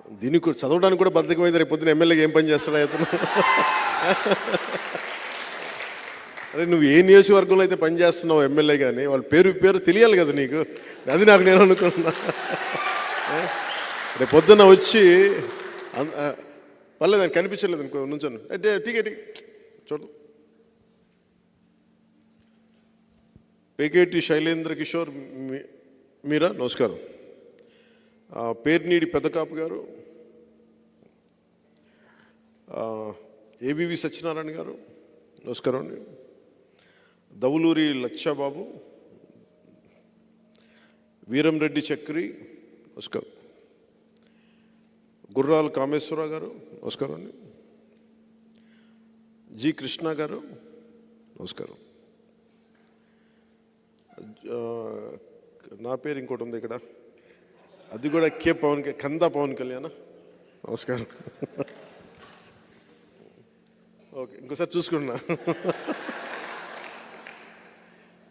దీనికి చదవడానికి కూడా బద్ధకమైతే రేపు పొద్దున ఎమ్మెల్యేగా ఏం పని చేస్తాడా అతను? అరే నువ్వు ఏ నియోజకవర్గంలో అయితే పని చేస్తున్నావు ఎమ్మెల్యే, కానీ వాళ్ళ పేరు తెలియాలి కదా నీకు. అది నాకు నేను అనుకున్నా. రేపు పొద్దున్న వచ్చి పర్లేదు ఆయన కనిపించలేదు అనుకో, నుంచాను టికెట్ చూడు. పేకేటి శైలేంద్ర కిషోర్ మీరా, నమస్కారం. పేర్నీడి పెద్దకాపు గారు, ఏబీవి సత్యనారాయణ గారు, నమస్కారం అండి. దవులూరి లక్షాబాబు, వీరంరెడ్డి చక్రి, నమస్కారం. గుర్రాల కామేశ్వరరావు గారు, నమస్కారం అండి. జి కృష్ణ గారు, నమస్కారం. నా పేరు ఇంకోటి ఉంది ఇక్కడ, అది కూడా కందా పవన్ కళ్యాణ్, నమస్కారం. ఓకే, ఇంకోసారి చూసుకున్నా.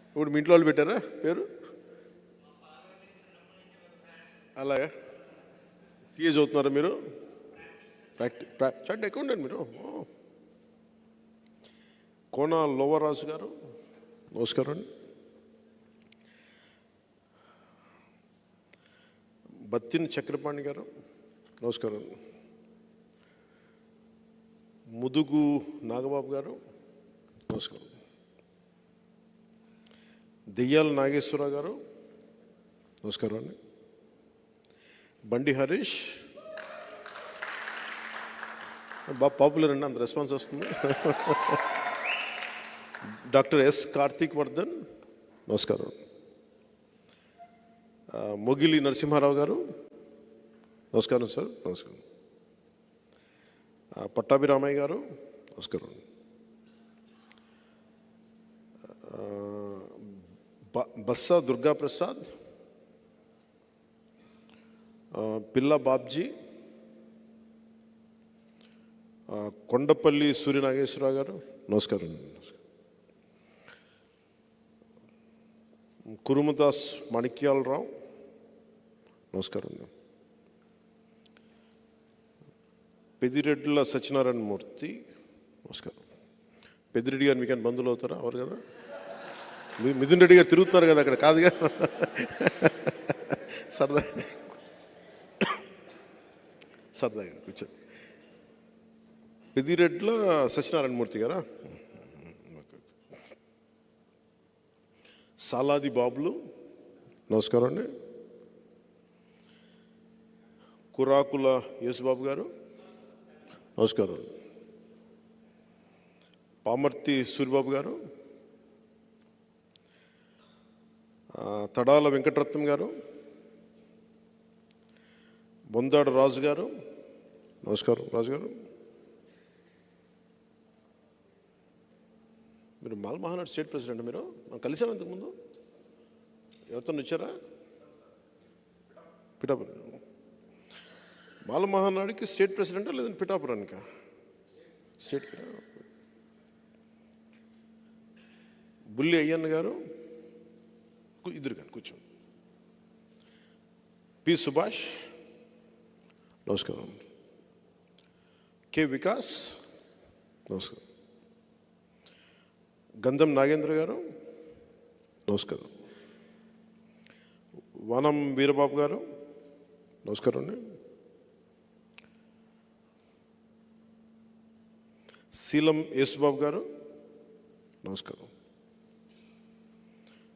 ఇప్పుడు మీ ఇంట్లో వాళ్ళు పెట్టారా పేరు? అలాగే సిఏ చదువుతున్నారా మీరు? చార్ట్ అకౌంటెంట్ మీరు. కోన లోవరాజు గారు, నమస్కారం అండి. బత్తిన చక్రపాణి గారు, నమస్కారం. ముదుగు నాగబాబు గారు, నమస్కారం. దెయ్యాల నాగేశ్వరరావు గారు, నమస్కారం అండి. బండి హరీష్, బాగా పాపులర్ అండి, అంత రెస్పాన్స్ వస్తుంది. డాక్టర్ ఎస్ కార్తీక్ వర్ధన్, నమస్కారం. మొగిలి నరసింహారావు గారు, నమస్కారం సార్, నమస్కారం. పట్టాభిరామయ్య గారు, నమస్కారం. బస్సా దుర్గాప్రసాద్, పిల్ల బాబ్జీ, కొండపల్లి సూర్యనాగేశ్వరరావు గారు, నమస్కారం. కురుమదాస్ మాణిక్యాలరావు, నమస్కారం. పెదిరెడ్ల సత్యనారాయణ మూర్తి, నమస్కారం. పెద్దిరెడ్డి గారు మీకు బంధువులు అవుతారా? అవరు కదా. మిథున్ రెడ్డి గారు తిరుగుతున్నారు కదా అక్కడ, కాదుగా. సరదాగా కూర్చోండి. పెద్దిరెడ్ల సత్యనారాయణ మూర్తి గారా? సాలాది బాబులు, నమస్కారం అండి. కురాకుల యేసుబాబు గారు, నమస్కారం. పామర్తి సూరిబాబు గారు, తడాల వెంకటరత్నం గారు, బొందాడ రాజు గారు, నమస్కారం. రాజు గారు, మీరు మాల మహానాడు స్టేట్ ప్రెసిడెంట్. మీరు మనం కలిసాము ఇంతకుముందు, ఎవరితో వచ్చారా? పిఠాపురం మాల మహానాడుకి స్టేట్ ప్రెసిడెంటా లేదంటే పిఠాపురానికా? స్టేట్. బుల్లి అయ్యన్న గారు, ఇద్దరు కానీ కూర్చోండి. పి సుభాష్, నమస్కారం. కె వికాస్, నమస్కారం. గంధం నాగేంద్ర గారు, నమస్కారం. వనం వీరబాబు గారు, నమస్కారం అండి. శీలం యేసుబాబు గారు, నమస్కారం.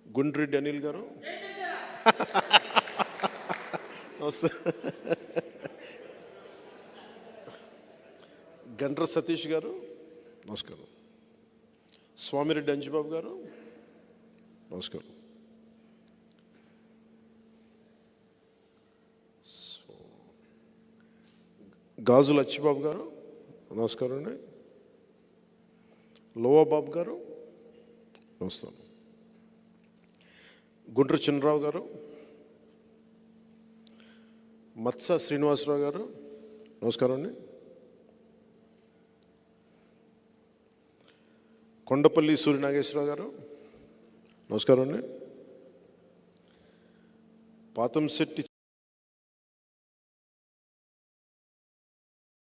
గుండ్రెడ్డి అనిల్ గారు, గండ్ర సతీష్ గారు, నమస్కారం. స్వామిరెడ్డి అంజుబాబు గారు, నమస్కారం. గాజుల అచ్చిబాబు గారు, నమస్కారం అండి. లోవాబాబు గారు, నమస్కారం. గుండ్ర చిన్నరావు గారు, మత్స శ్రీనివాసరావు గారు, నమస్కారం అండి. కొండపల్లి సూర్యనాగేశ్వరరావు గారు, నమస్కారం అండి. పాతంశెట్టి